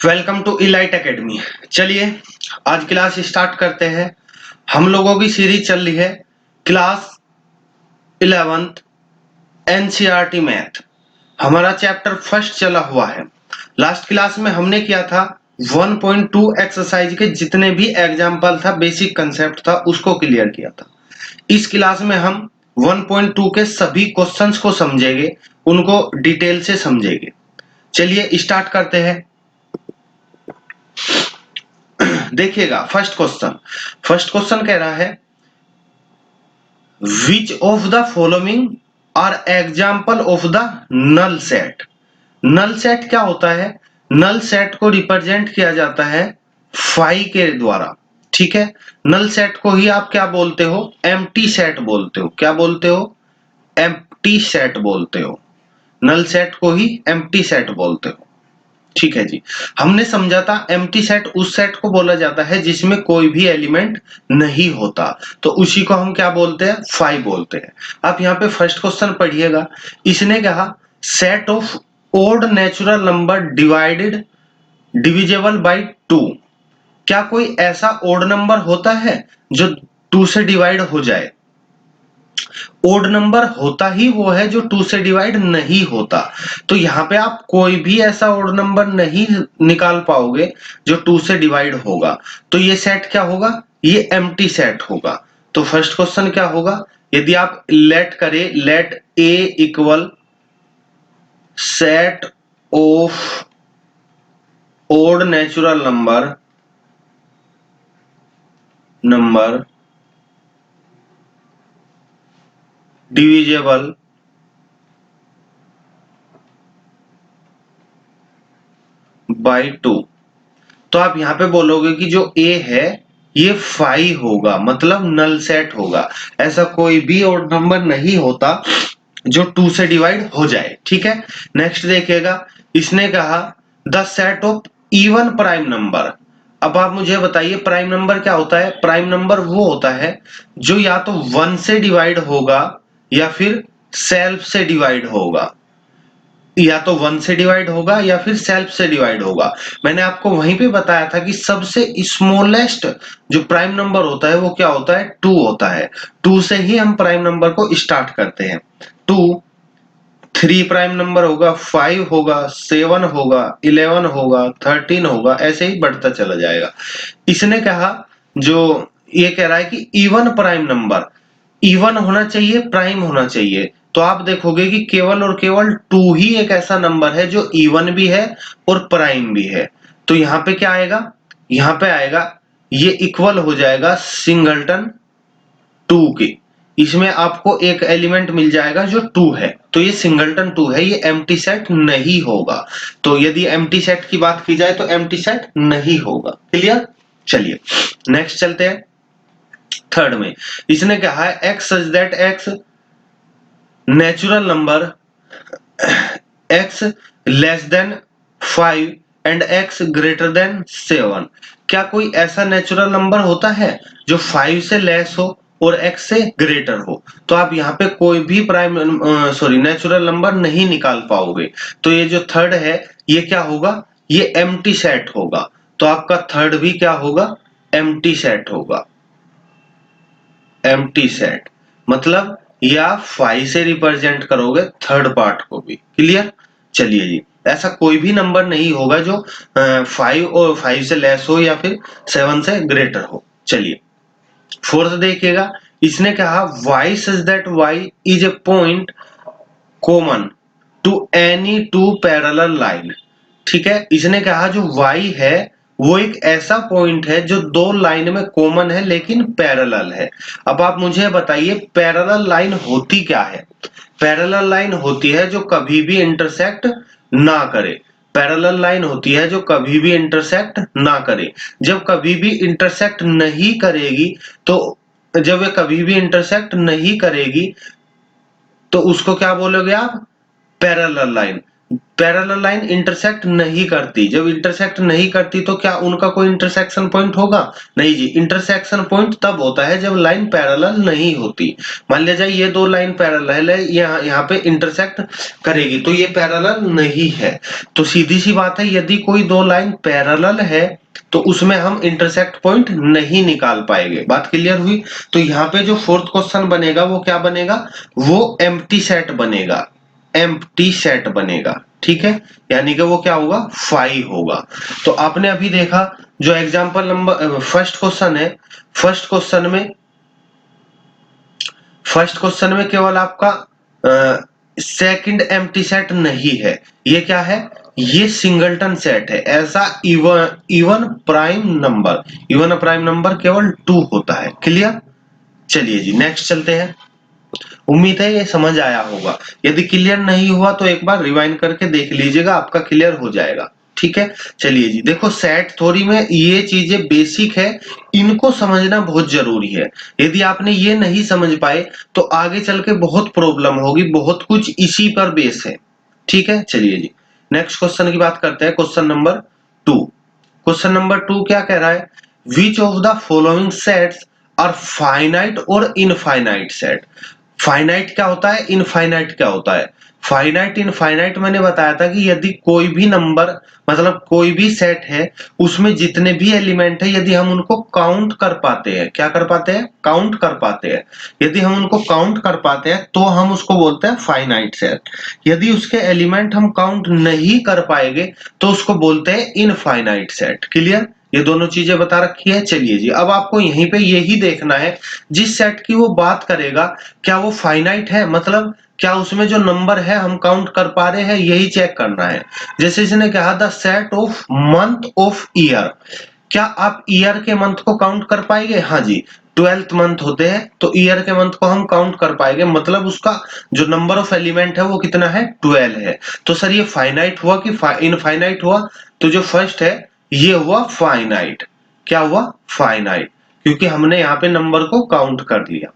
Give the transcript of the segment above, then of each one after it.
Welcome to elite academy. चलिए आज class start करते हैं। हम लोगों की सीरीज चल रही है क्लास 11th एनसीईआरटी मैथ। हमारा चैप्टर फर्स्ट चला हुआ है। लास्ट क्लास में हमने किया था 1.2 एक्सरसाइज के जितने भी एग्जाम्पल था, बेसिक कंसेप्ट था, उसको क्लियर किया था। इस क्लास में हम 1.2 के सभी क्वेश्चंस को समझेंगे, उनको डिटेल से समझेंगे। चलिए स्टार्ट करते हैं। देखिएगा फर्स्ट क्वेश्चन कह रहा है which of the following are example of the null set. Null set क्या होता है? नल सेट को रिप्रेजेंट किया जाता है फाई के द्वारा। ठीक है, नल सेट को ही आप क्या बोलते हो? एम्प्टी सेट बोलते हो। क्या बोलते हो? एम्प्टी सेट बोलते हो। नल सेट को ही एम्प्टी सेट बोलते हो। ठीक है जी। हमने समझा था एम्प्टी सेट उस सेट को बोला जाता है जिसमें कोई भी एलिमेंट नहीं होता, तो उसी को हम क्या बोलते हैं? फाई बोलते हैं। आप यहाँ पे फर्स्ट क्वेश्चन पढ़िएगा। इसने कहा set of odd natural number divided divisible by 2। क्या कोई ऐसा ओड नंबर होता है जो 2 से डिवाइड हो जाए? ओड नंबर होता ही वो है जो 2 से डिवाइड नहीं होता। तो यहाँ पे आप कोई भी ऐसा ओड नंबर नहीं निकाल पाओगे जो 2 से डिवाइड होगा। तो ये सेट क्या होगा? ये एम्प्टी सेट होगा। तो फर्स्ट क्वेश्चन क्या होगा? यदि आप लेट करें, let A equal set of odd natural number divisible by 2। तो आप यहाँ पे बोलोगे कि जो ए है ये 5 होगा, मतलब नल सेट होगा। ऐसा कोई भी और नंबर नहीं होता जो 2 से डिवाइड हो जाए। ठीक है, नेक्स्ट देखिएगा। इसने कहा the set of even prime number. अब आप मुझे बताइए प्राइम नंबर क्या होता है? प्राइम नंबर वो होता है जो या तो 1 से डिवाइड होगा या फिर सेल्फ से डिवाइड होगा। या तो 1 से डिवाइड होगा या फिर सेल्फ से डिवाइड होगा। मैंने आपको वहीं पे बताया था कि सबसे स्मॉलेस्ट जो प्राइम नंबर होता है वो क्या होता है? 2 होता है। 2 से ही हम प्राइम नंबर को स्टार्ट करते हैं। 2 3 प्राइम नंबर होगा, 5 होगा, 7 होगा, 11 होगा, 13 होगा, ऐसे ही बढ़ता चला जाएगा। इसने कहा जो ये कह रहा है कि इवन प्राइम नंबर, इवन होना चाहिए, प्राइम होना चाहिए। तो आप देखोगे कि केवल और केवल 2 ही एक ऐसा नंबर है जो इवन भी है और प्राइम भी है। तो यहाँ पे क्या आएगा? यहाँ पे आएगा ये इक्वल हो जाएगा सिंगलटन 2 के। इसमें आपको एक एलिमेंट मिल जाएगा जो 2 है, तो ये सिंगलटन 2 है, ये एम्प्टी सेट नहीं होगा। तो यदि एम्प्टी सेट की बात की जाए तो एम्प्टी सेट नहीं होगा। क्लियर? चलिए नेक्स्ट चलते हैं। थर्ड में इसने कहा है x such that x natural number x less than 5 and x greater than 7। क्या कोई ऐसा नेचुरल नंबर होता है जो 5 से लेस हो और x से ग्रेटर हो? तो आप यहाँ पे कोई भी नेचुरल नंबर नहीं निकाल पाओगे। तो ये जो थर्ड है ये क्या होगा? ये एम्प्टी सेट होगा। तो आपका थर्ड भी क्या होगा? एम्प्टी सेट होगा। एम्प्टी सेट मतलब या 5 से रिप्रेजेंट करोगे थर्ड पार्ट को भी। क्लियर? चलिए जी, ऐसा कोई भी नंबर नहीं होगा जो 5 और 5 से लेस हो या फिर 7 से ग्रेटर हो। चलिए फोर्थ देखिएगा। इसने कहा Y such that Y is a point common to any two parallel line. ठीक है, इसने कहा जो y है वो एक ऐसा पॉइंट है जो दो लाइन में कॉमन है लेकिन पैरेलल है। अब आप मुझे बताइए पैरेलल लाइन होती क्या है? पैरेलल लाइन होती है जो कभी भी इंटरसेक्ट ना करे। पैरेलल लाइन होती है जो कभी भी इंटरसेक्ट ना करे। जब कभी भी इंटरसेक्ट नहीं करेगी तो जब वे कभी भी इंटरसेक्ट नहीं करेगी तो उसको क्या बोलोगे आप? Parallel line. Parallel line intersect नहीं करती। जब इंटरसेक्ट नहीं करती तो क्या उनका कोई इंटरसेक्शन पॉइंट होगा? नहीं जी, इंटरसेक्शन पॉइंट तब होता है जब लाइन पैरेलल नहीं होती। मान लिया जाए ये दो लाइन पैरेलल है, यहाँ पे इंटरसेक्ट करेगी तो ये पैरेलल नहीं है। तो सीधी सी बात है, यदि कोई दो लाइन पैरेलल है तो उसमें हम इंटरसेक्ट पॉइंट नहीं निकाल पाएंगे। बात क्लियर हुई? तो यहाँ पे जो फोर्थ क्वेश्चन बनेगा वो क्या बनेगा? वो एम्प्टी सेट बनेगा, एम्प्टी सेट बनेगा। ठीक है, यानी कि वो क्या होगा? 5 होगा। तो आपने अभी देखा जो एग्जांपल नंबर फर्स्ट क्वेश्चन है, फर्स्ट क्वेश्चन में केवल आपका सेकंड एम्प्टी सेट नहीं है। ये क्या है? ये सिंगलटन सेट है। ऐसा इवन प्राइम नंबर केवल 2 होता है। क्लियर? चलिए जी नेक्स्ट चलते हैं। उम्मीद है ये समझ आया होगा। यदि क्लियर नहीं हुआ तो एक बार रिवाइंड करके देख लीजिएगा, आपका क्लियर हो जाएगा। ठीक है, चलिए जी देखो, सेट थ्योरी में ये चीजें बेसिक है, इनको समझना बहुत जरूरी है। यदि आपने ये नहीं समझ पाए तो आगे चल के बहुत प्रॉब्लम होगी, बहुत कुछ इसी पर बेस है। ठीक है, चलिए जी नेक्स्ट क्वेश्चन की बात करते हैं। Question number 2। क्वेश्चन नंबर 2 क्या कह रहा है? Which of the following sets are finite और इनफाइनाइट सेट। फाइनाइट क्या होता है, इनफाइनाइट क्या होता है? फाइनाइट इनफाइनाइट मैंने बताया था कि यदि कोई भी नंबर, मतलब कोई भी सेट है, उसमें जितने भी एलिमेंट है, यदि हम उनको काउंट कर पाते हैं, क्या कर पाते हैं? काउंट कर पाते हैं। यदि हम उनको काउंट कर पाते हैं तो हम उसको बोलते हैं फाइनाइट सेट। यदि उसके एलिमेंट हम काउंट नहीं कर पाएंगे तो उसको बोलते हैं इनफाइनाइट सेट। क्लियर? ये दोनों चीजें बता रखी है। चलिए जी अब आपको यहीं पे यही देखना है, जिस सेट की वो बात करेगा क्या वो फाइनाइट है, मतलब क्या उसमें जो नंबर है हम काउंट कर पा रहे हैं, यही चेक करना है। जैसे इसने कहा the set of month of year, क्या आप ईयर के मंथ को काउंट कर पाएंगे? हाँ जी, 12th मंथ होते हैं तो ईयर के मंथ को हम काउंट कर पाएंगे, मतलब उसका जो नंबर ऑफ एलिमेंट है वो कितना है? 12 है। तो सर ये फाइनाइट हुआ कि इनफाइनाइट हुआ? तो जो फर्स्ट है ये हुआ फाइनाइट। क्या हुआ? फाइनाइट, क्योंकि हमने यहाँ पे नंबर को काउंट कर लिया।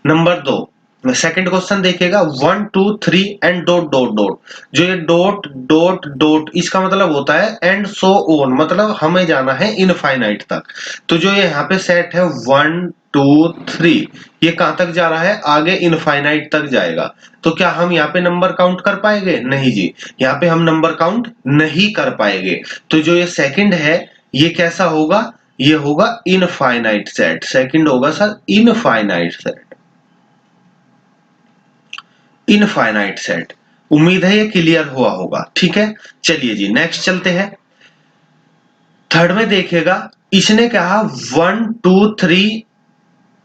नंबर 2, सेकंड क्वेश्चन देखिएगा, 1 2 3 एंड डॉट डॉट डॉट। जो ये डॉट डॉट डॉट इसका मतलब होता है एंड सो ऑन, मतलब हमें जाना है इनफाइनाइट तक। तो जो ये यहाँ पे सेट है 1 2 3, ये कहां तक जा रहा है? आगे इनफाइनाइट तक जाएगा। तो क्या हम यहाँ पे नंबर काउंट कर पाएंगे? नहीं जी, यहाँ पे हम नंबर काउंट नहीं कर पाएंगे। तो जो ये सेकंड है ये कैसा होगा? ये होगा इनफाइनाइट सेट। सेकंड होगा sir infinite set, infinite set. उम्मीद है ये क्लियर हुआ होगा। ठीक है, चलिए जी नेक्स्ट चलते हैं। थर्ड में देखिएगा, इसने कहा 1 2 3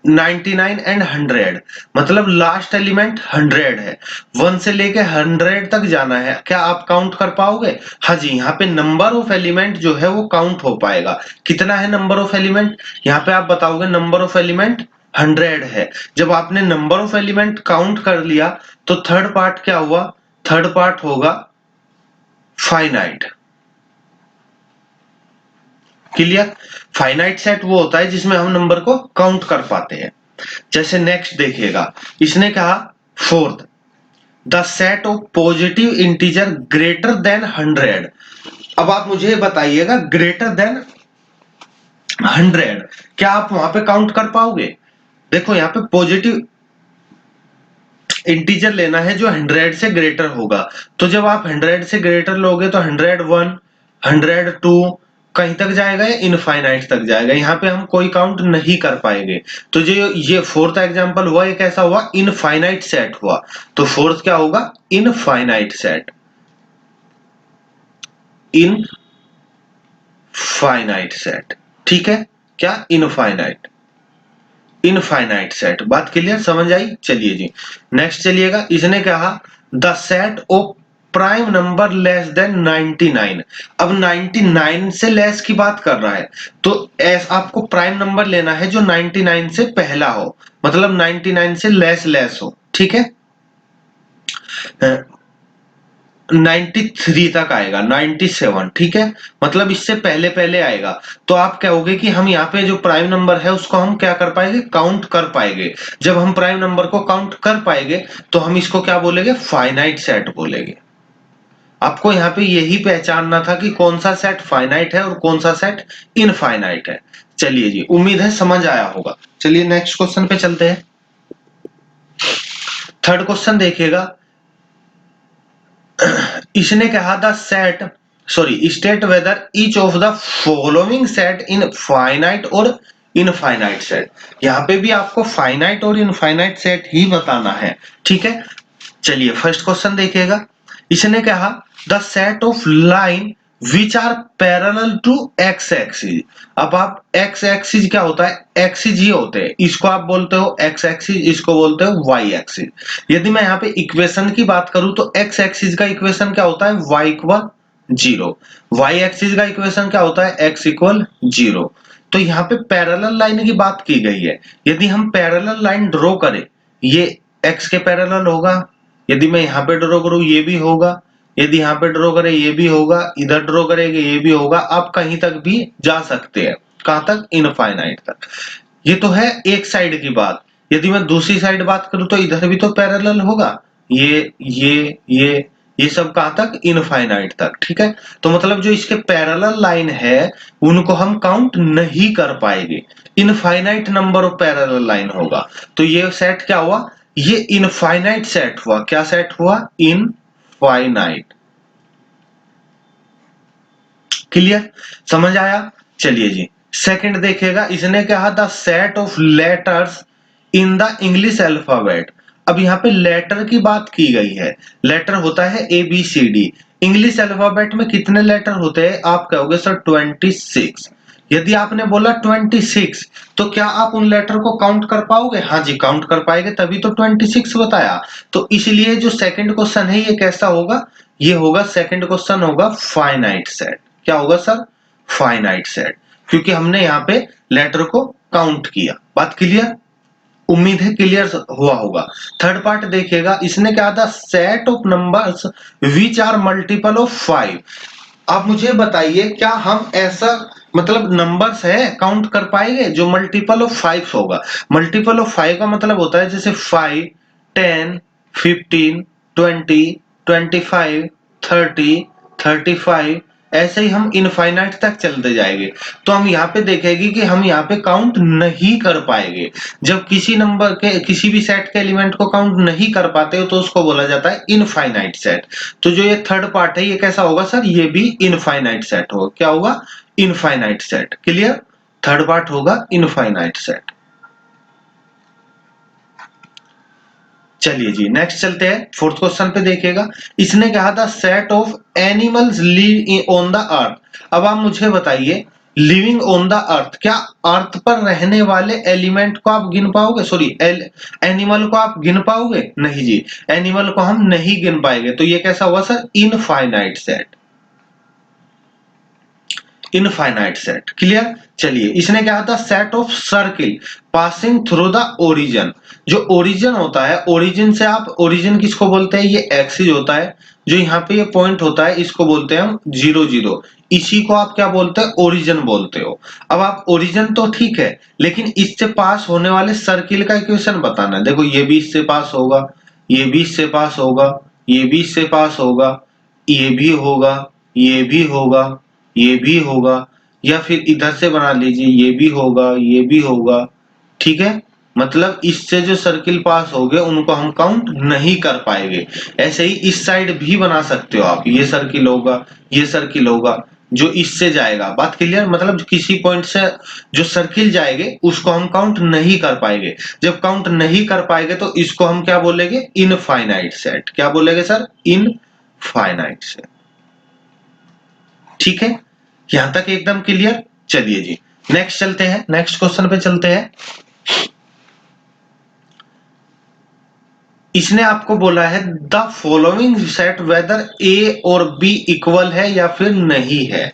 99 एंड 100, मतलब लास्ट एलिमेंट 100 है। 1 से लेके 100 तक जाना है। क्या आप काउंट कर पाओगे? हाँ जी, यहाँ पे नंबर ऑफ एलिमेंट जो है वो काउंट हो पाएगा। कितना है नंबर ऑफ एलिमेंट? यहाँ पे आप बताओगे नंबर ऑफ एलिमेंट 100 है। जब आपने नंबर ऑफ एलिमेंट काउंट कर लिया तो थर्ड पार्ट क्या हुआ? थर्ड पार्ट होगा फाइनाइट। क्लियर? फाइनाइट सेट वो होता है जिसमें हम नंबर को काउंट कर पाते हैं। जैसे नेक्स्ट देखिएगा, इसने कहा fourth, the set of positive integer greater than 100। अब आप मुझे बताइएगा ग्रेटर देन 100 क्या आप वहां पे काउंट कर पाओगे? देखो यहाँ पे पॉजिटिव इंटीजर लेना है जो 100 से ग्रेटर होगा। तो जब आप 100 से ग्रेटर लोगे तो 101 102 कहीं तक जाएगा या इनफाइनाइट तक जाएगा? यहाँ पे हम कोई काउंट नहीं कर पाएंगे। तो जो ये फोर्थ एग्जांपल हुआ ये कैसा हुआ? इनफाइनाइट सेट हुआ। तो फोर्थ क्या होगा? Infinite set, infinite set. ठीक है, क्या? Infinite, infinite set. बात क्लियर, समझ आई? चलिए जी नेक्स्ट चलिएगा। इसने कहा the set of prime number less than 99। अब 99 से लेस की बात कर रहा है, तो आपको प्राइम नंबर लेना है जो 99 से पहला हो, मतलब 99 से लेस हो। ठीक है, 93 तक आएगा, 97। ठीक है, मतलब इससे पहले पहले आएगा। तो आप कहोगे कि हम यहाँ पे जो प्राइम नंबर है उसको हम क्या कर पाएंगे? काउंट कर पाएंगे। जब हम प्राइम नंबर को काउंट कर पाएंगे तो हम इसको क्या बोलेंगे? फाइनाइट सेट बोलेंगे। आपको यहाँ पे यही पहचानना था कि कौन सा सेट फाइनाइट है और कौन सा सेट इनफाइनाइट है। चलिए जी, उम्मीद है समझ आया होगा। चलिए नेक्स्ट क्वेश्चन पे चलते हैं। थर्ड क्वेश्चन देखिएगा, इसने कहा the set state whether each of the following set in finite और इनफाइनाइट सेट। यहाँ पे भी आपको फाइनाइट और इनफाइनाइट सेट ही बताना है, ठीक है। चलिए फर्स्ट क्वेश्चन देखिएगा, इसने कहा the set of line which are parallel to X axis. अब आप एक्स एक्सिस क्या होता है, एक्सिस ही होते हैं, इसको आप बोलते हो एक्स एक्सिस, इसको बोलते हो वाई एक्सिस। यदि मैं यहाँ पे इक्वेशन की बात करूं तो एक्स एक्सिस का इक्वेशन क्या होता है, y इक्वल 0। वाई एक्सिस का इक्वेशन क्या होता है, x इक्वल 0। तो यहाँ पे पैरेलल लाइन की बात की गई है। यदि हम पैरेलल लाइन ड्रॉ करें, ये x के पैरेलल होगा, यदि मैं यहाँ पे ड्रॉ करूं ये भी होगा, यदि यहाँ पे ड्रॉ करें ये भी होगा, इधर ड्रॉ करेंगे ये भी होगा। आप कहीं तक भी जा सकते हैं, कहां तक, इनफाइनाइट तक। ये तो है एक साइड की बात। यदि मैं दूसरी साइड बात करूं तो इधर भी तो पैरेलल होगा, ये सब कहां तक, इनफाइनाइट तक, ठीक है। तो मतलब जो इसके पैरेलल लाइन है उनको हम काउंट नहीं कर पाएंगे, infinite number of parallel line होगा। तो ये सेट क्या हुआ, ये इनफाइनाइट सेट हुआ। क्या सेट हुआ, इनफाइनाइट। क्लियर, समझ आया। चलिए जी सेकंड देखिएगा, इसने कहा the set of letters in the English alphabet. अब यहाँ पे लेटर की बात की गई है। लेटर होता है A B C D. English alphabet में कितने लेटर होते हैं, आप कहोगे सर 26। यदि आपने बोला 26 तो क्या आप उन लेटर को काउंट कर पाओगे, हाँ जी काउंट कर पाएंगे, तभी तो 26 बताया। तो इसलिए जो सेकंड क्वेश्चन है ये कैसा होगा, ये होगा, सेकंड क्वेश्चन होगा फाइनाइट सेट। क्या होगा सर, फाइनाइट सेट, क्योंकि हमने यहाँ पे लेटर को काउंट किया। बात क्लियर, उम्मीद है क्लियर हुआ होगा। थर्ड पार्ट देखिएगा, इसने कहा था set of numbers which are multiple of 5। आप मुझे बताइए क्या हम ऐसा मतलब नंबर्स है काउंट कर पाएंगे जो मल्टीपल ऑफ 5 होगा। मल्टीपल ऑफ 5 का मतलब होता है जैसे 5, 10, 15, 20, 25, 30, 35, ऐसे ही हम इनफाइनाइट तक चलते जाएंगे। तो हम यहाँ पे देखेंगे कि हम यहाँ पे काउंट नहीं कर पाएंगे। जब किसी नंबर के किसी भी सेट के एलिमेंट को काउंट नहीं कर पाते हो तो उसको बोला जाता है इनफाइनाइट सेट। तो जो ये थर्ड पार्ट है ये कैसा होगा सर, ये भी इनफाइनाइट सेट होगा। क्या होगा, infinite set. Clear, third part होगा इनफाइनाइट सेट। चलिए जी नेक्स्ट चलते हैं, फोर्थ क्वेश्चन पे देखिएगा, इसने कहा था set of animals live on the earth. अब आप मुझे बताइए लिविंग ऑन द अर्थ, क्या अर्थ पर रहने वाले एलिमेंट को आप गिन पाओगे, सॉरी एनिमल को आप गिन पाओगे, नहीं जी, एनिमल को हम नहीं गिन पाएंगे। तो ये कैसा हुआ sir, infinite set, infinite set. Clear, चलिए इसने कहा था set of circle passing through the origin. जो ओरिजिन होता है, ओरिजिन से आप, ओरिजिन किसको बोलते हैं, ये एक्सिस होता है। जो यहाँ पे ये पॉइंट होता है इसको बोलते हैं हम 0 0, इसी को आप क्या बोलते हैं, ओरिजिन बोलते हो। अब आप ओरिजिन तो ठीक है, लेकिन इससे पास होने वाले सर्किल का इक्वेशन बताना है। देखो ये भी इससे पास होगा, ये भी इससे पास होगा, ये भी इससे पास होगा, ये भी होगा, ये भी होगा, ये भी होगा, या फिर इधर से बना लीजिए, ये भी होगा, ये भी होगा, ठीक है। मतलब इससे जो सर्किल पास हो गए उनको हम काउंट नहीं कर पाएंगे। ऐसे ही इस साइड भी बना सकते हो आप, ये सर्किल होगा, ये सर्किल होगा, जो इससे जाएगा। बात क्लियर, मतलब किसी पॉइंट से जो सर्किल जाएंगे उसको हम काउंट नहीं कर पाएंगे। जब काउंट नहीं कर पाएंगे तो इसको हम क्या बोलेंगे, इनफाइनाइट सेट। क्या बोलेंगे सर, इनफाइनाइट सेट। ठीक है, यहां तक एकदम क्लियर। चलिए जी नेक्स्ट चलते हैं, नेक्स्ट क्वेश्चन पे चलते हैं। इसने आपको बोला है द फॉलोइंग सेट वेदर ए और बी इक्वल है या फिर नहीं है।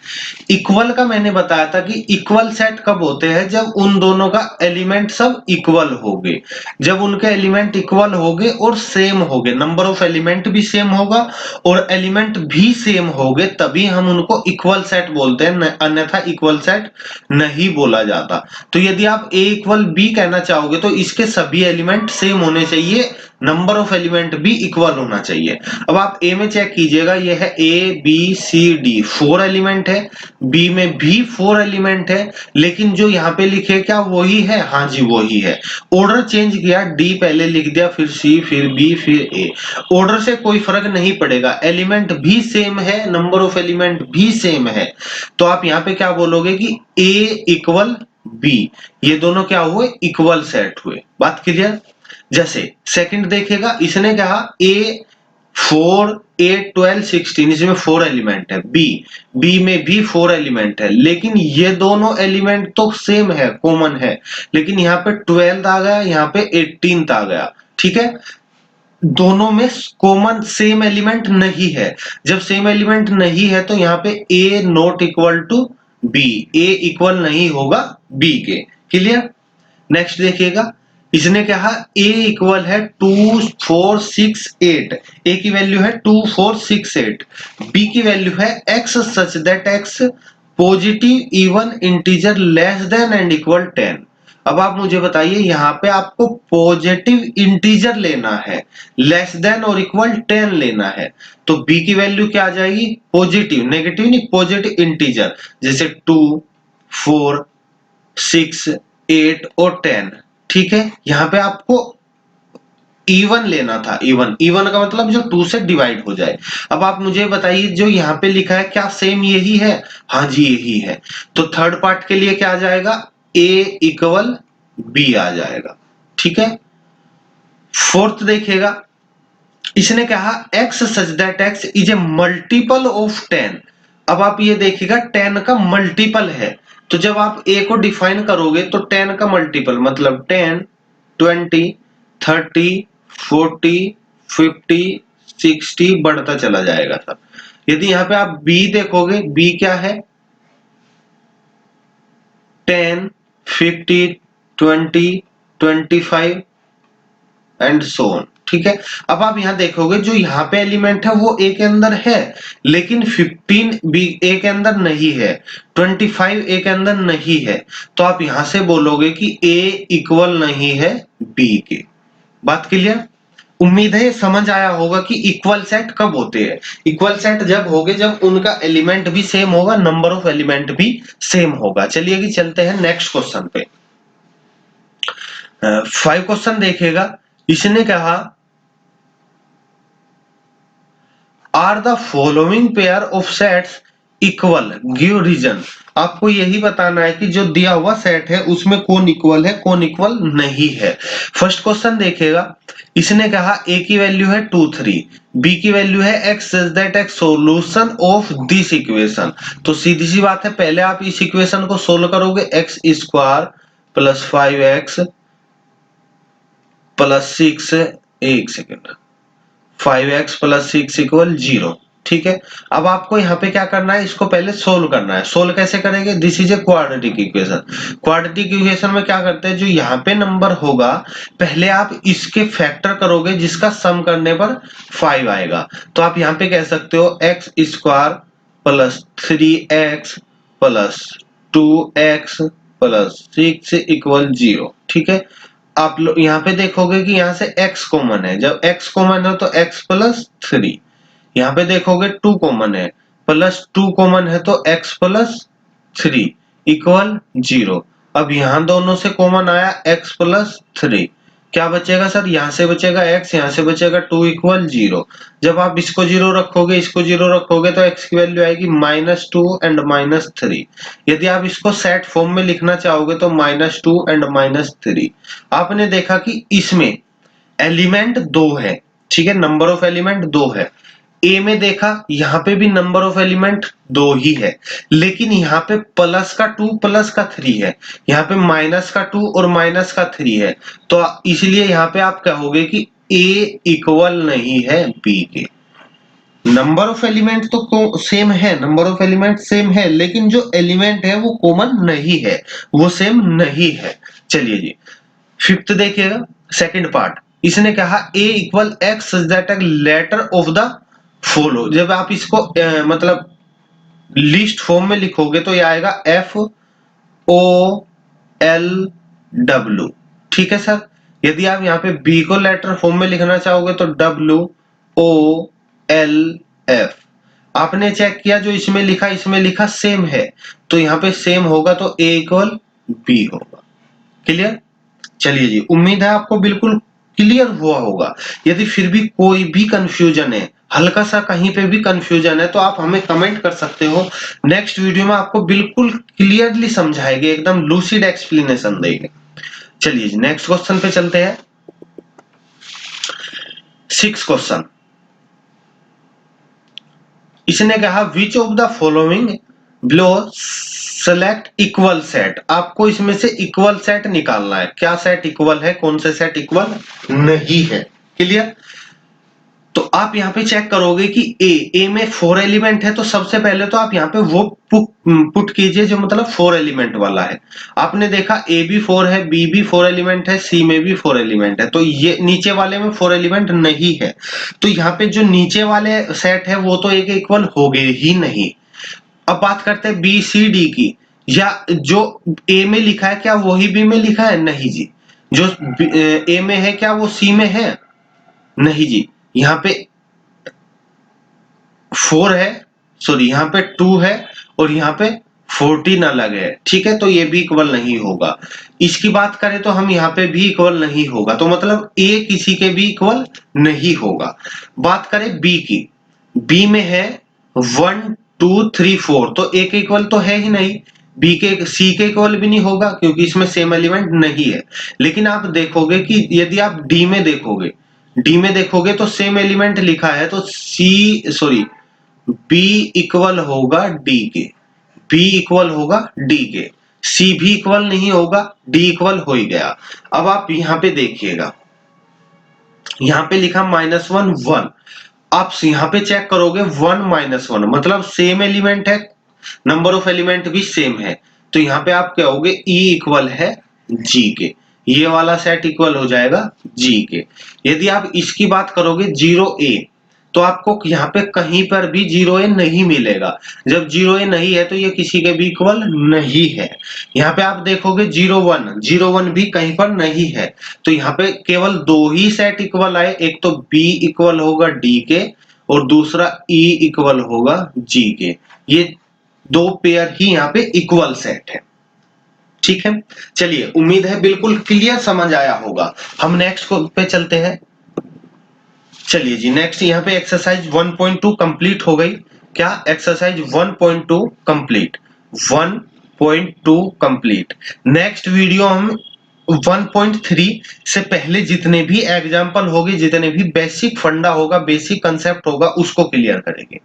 इक्वल का मैंने बताया था कि इक्वल सेट कब होते हैं, जब उन दोनों का एलिमेंट सब इक्वल होंगे। जब उनके एलिमेंट इक्वल होंगे और सेम होंगे, नंबर ऑफ एलिमेंट भी सेम होगा और एलिमेंट भी सेम होंगे, तभी हम उनको इक्वल सेट बोलते हैं, अन्यथा इक्वल सेट नहीं बोला जाता। तो यदि आप ए इक्वल बी कहना चाहोगे तो इसके सभी एलिमेंट सेम होने चाहिए, नंबर ऑफ एलिमेंट भी इक्वल होना चाहिए। अब आप ए में चेक कीजिएगा, ये है A B C D, 4 element है, बी में भी 4 एलिमेंट है, लेकिन जो यहाँ पे लिखे क्या वही है? हाँ जी वही है। ऑर्डर चेंज किया, डी पहले लिख दिया, फिर सी, फिर बी, फिर ए। ऑर्डर से कोई फर्क नहीं पड़ेगा, एलिमेंट भी सेम है, नंबर ऑफ एलिमेंट भी सेम है। तो आप यहाँ पे क्या बोलोगे कि ए इक्वल बी, ये दोनों क्या हुए? इक्वल सेट हुए। बात क्लियर? जैसे सेकंड देखेगा, इसने कहा ए 4 8 12 16, इसमें 4 एलिमेंट है, बी में भी 4 एलिमेंट है, लेकिन ये दोनों एलिमेंट तो सेम है, कॉमन है, लेकिन यहाँ पे 12 आ गया, यहाँ पे 18 आ गया। ठीक है, दोनों में कॉमन सेम एलिमेंट नहीं है। जब सेम एलिमेंट नहीं है तो यहाँ पे A not equal to B, A equal नहीं होगा बी के। क्लियर? नेक्स्ट देखिएगा, इसने कहा a इक्वल है 2 4 6 8, a की वैल्यू है 2 4 6 8, b की वैल्यू है x such that x positive even integer less than and equal 10। अब आप मुझे बताइए, यहाँ पे आपको पॉजिटिव इंटीजर लेना है, लेस देन और इक्वल 10 लेना है, तो b की वैल्यू क्या आ जाएगी? पॉजिटिव, नेगेटिव नहीं, पॉजिटिव इंटीजर, जैसे 2 4 6 8 और 10। ठीक है, यहां पे आपको इवन लेना था, इवन, इवन का मतलब जो 2 से डिवाइड हो जाए। अब आप मुझे बताइए, जो यहाँ पे लिखा है क्या सेम यही है? हाँ जी यही है। तो थर्ड पार्ट के लिए क्या आ जाएगा? a इक्वल बी आ जाएगा। ठीक है, फोर्थ देखिएगा, इसने कहा x such that x is a multiple of 10। अब आप ये देखिएगा 10 का मल्टीपल है, तो जब आप a को डिफाइन करोगे तो 10 का मल्टीपल मतलब 10 20 30 40 50 60 बढ़ता चला जाएगा सर। यदि यहाँ पे आप b देखोगे, b क्या है? 10 50 20 25 एंड सो ऑन। ठीक है, अब आप यहां देखोगे जो यहाँ पे एलिमेंट है वो ए के अंदर है, लेकिन 15 बी ए के अंदर नहीं है, 25 ए के अंदर नहीं है, तो आप यहां से बोलोगे कि ए इक्वल नहीं है बी के। बात क्लियर? उम्मीद है ये समझ आया होगा कि इक्वल सेट कब होते हैं। इक्वल सेट जब होगे जब उनका एलिमेंट भी सेम होगा, नंबर ऑफ एलिमेंट भी सेम होगा। चलिए कि चलते हैं नेक्स्ट क्वेश्चन पे। 5 क्वेश्चन देखेगा, इसने कहा are the following pair of sets equal, give reason. आपको यही बताना है कि जो दिया हुआ सेट है उसमें कौन इक्वल है, कौन इक्वल नहीं है। फर्स्ट क्वेश्चन देखेगा, इसने कहा a की वैल्यू है 2 3, b की वैल्यू है x such that x solution of this equation. तो सीधी सी बात है, पहले आप इस इक्वेशन को सोल्व करोगे, x square plus 5x plus 6, एक सेकेंड, 5x प्लस 6 इक्वल 0। ठीक है, अब आपको यहाँ पे क्या करना है, इसको पहले सोल्व करना है। सोल्व कैसे करेंगे? This is a quadratic equation. Quadratic equation में क्या करते हैं, जो यहाँ पे नंबर होगा पहले आप इसके फैक्टर करोगे, जिसका सम करने पर 5 आएगा। तो आप यहाँ पे कह सकते हो x square plus 3x plus 2x plus 6 equal 0। ठीक है, आप लोग यहाँ पे देखोगे कि यहाँ से x कॉमन है, जब x कॉमन है तो x प्लस 3, यहाँ पे देखोगे 2 कॉमन है, प्लस 2 कॉमन है तो x प्लस 3 इक्वल 0। अब यहाँ दोनों से कॉमन आया x प्लस 3, क्या बचेगा सर? यहाँ से बचेगा x, यहाँ से बचेगा 2 इक्वल 0। जब आप इसको 0 रखोगे, इसको 0 रखोगे तो x की वैल्यू आएगी -2 एंड -3। यदि आप इसको सेट फॉर्म में लिखना चाहोगे तो -2 एंड -3। आपने देखा कि इसमें एलिमेंट 2 है, ठीक है, नंबर ऑफ एलिमेंट 2 है। ए में देखा, यहाँ पे भी नंबर ऑफ एलिमेंट 2 ही है, लेकिन यहाँ पे प्लस का 2 प्लस का 3 है, यहाँ पे माइनस का 2 और माइनस का 3 है, तो इसलिए यहाँ पे आप कहोगे कि ए इक्वल नहीं है बी के। नंबर ऑफ एलिमेंट तो सेम है, नंबर ऑफ एलिमेंट सेम है, लेकिन जो एलिमेंट है वो कॉमन नहीं है, वो सेम नहीं है। चलिए जी, फिफ्थ देखिएगा, सेकंड पार्ट, इसने कहा a equal X such that letter of the follow. जब आप इसको मतलब लिस्ट फॉर्म में लिखोगे तो ये आएगा FOLW। ठीक है सर, यदि आप यहाँ पे बी को लेटर फॉर्म में लिखना चाहोगे तो WOLF। आपने चेक किया जो इसमें लिखा सेम है, तो यहाँ पे सेम होगा तो A इक्वल B होगा। क्लियर? चलिए जी, उम्मीद है आपको बिल्कुल क्लियर हुआ होगा। यदि फिर भी कोई भी कंफ्यूजन है, हल्का सा कहीं पे भी कंफ्यूजन है, तो आप हमें कमेंट कर सकते हो। नेक्स्ट वीडियो में आपको बिल्कुल क्लियरली समझाएंगे, एकदम लूसिड एक्सप्लेनेशन देंगे। चलिए जी, नेक्स्ट क्वेश्चन पे चलते हैं। 6 क्वेश्चन। इसने कहा विच of the following below select equal set. आपको इसमें से इक्वल सेट निकालना है। क्या सेट इक्वल है, कौन से सेट इक्वल नहीं है। क्लियर? तो आप यहाँ पे चेक करोगे कि ए में 4 एलिमेंट है, तो सबसे पहले तो आप यहाँ पे वो पुट कीजिए जो मतलब 4 एलिमेंट वाला है। आपने देखा ए भी 4 है, बी भी 4 एलिमेंट है, सी में भी 4 एलिमेंट है, तो ये नीचे वाले में 4 एलिमेंट नहीं है। तो यहाँ पे जो नीचे वाले सेट है वो तो एक इक्वल हो गए ही नहीं। अब बात करते हैं बी सी डी की। या जो ए में लिखा है क्या वही बी में लिखा है? नहीं जी। जो ए में है क्या वो सी में है? नहीं जी। यहाँ पे 4 है, सॉरी यहाँ पे 2 है और यहाँ पे 14 अलग है। ठीक है, तो ये भी इक्वल नहीं होगा। इसकी बात करें तो हम यहाँ पे भी इक्वल नहीं होगा, तो मतलब ए किसी के भी इक्वल नहीं होगा। बात करें बी की, बी में है 1 2 3 4, तो ए के इक्वल तो है ही नहीं। बी के सी के इक्वल भी नहीं होगा क्योंकि इसमें सेम एलिमेंट नहीं है। लेकिन आप देखोगे कि यदि आप डी में देखोगे तो सेम एलिमेंट लिखा है, तो बी इक्वल होगा डी के, बी इक्वल होगा डी के, सी भी इक्वल नहीं होगा, डी इक्वल हो ही गया। अब आप यहां पे देखिएगा, यहां पे लिखा -1 1। आप यहाँ पे चेक करोगे 1 -1 मतलब सेम एलिमेंट है, नंबर ऑफ एलिमेंट भी सेम है, तो यहाँ पे आप क्या होगे E इक्वल है G के, ये वाला सेट इक्वल हो जाएगा G के। यदि आप इसकी बात करोगे 0A, तो आपको यहाँ पे कहीं पर भी 0A नहीं मिलेगा। जब 0A नहीं है तो ये किसी के भी इक्वल नहीं है। यहाँ पे आप देखोगे 0 1 भी कहीं पर नहीं है, तो यहाँ पे केवल 2 ही सेट इक्वल आए, एक तो B इक्वल होगा D के और दूसरा E इक्वल होगा G के। ये 2 पेयर ही यहाँ पे इक्वल सेट है। ठीक है, चलिए उम्मीद है बिल्कुल क्लियर समझ आया होगा। हम नेक्स्ट पे चलते हैं। चलिए जी, नेक्स्ट यहाँ पे एक्सरसाइज 1.2 कंप्लीट हो गई। क्या? Exercise 1.2 complete, 1.2 complete. Next video हम 1.3 से पहले जितने भी एग्जाम्पल होंगे, जितने भी बेसिक फंडा होगा, बेसिक कंसेप्ट होगा, उसको क्लियर करेंगे।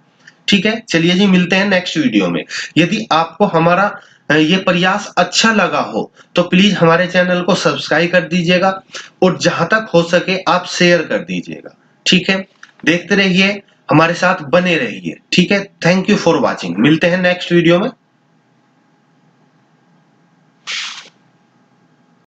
ठीक है, चलिए जी, मिलते हैं नेक्स्ट वीडियो में। यदि आपको हमारा ये प्रयास अच्छा लगा हो तो प्लीज हमारे चैनल को सब्सक्राइब कर दीजिएगा और जहां तक हो सके आप शेयर कर दीजिएगा। ठीक है, देखते रहिए, हमारे साथ बने रहिए। ठीक है, थैंक यू फॉर वॉचिंग। मिलते हैं नेक्स्ट वीडियो में।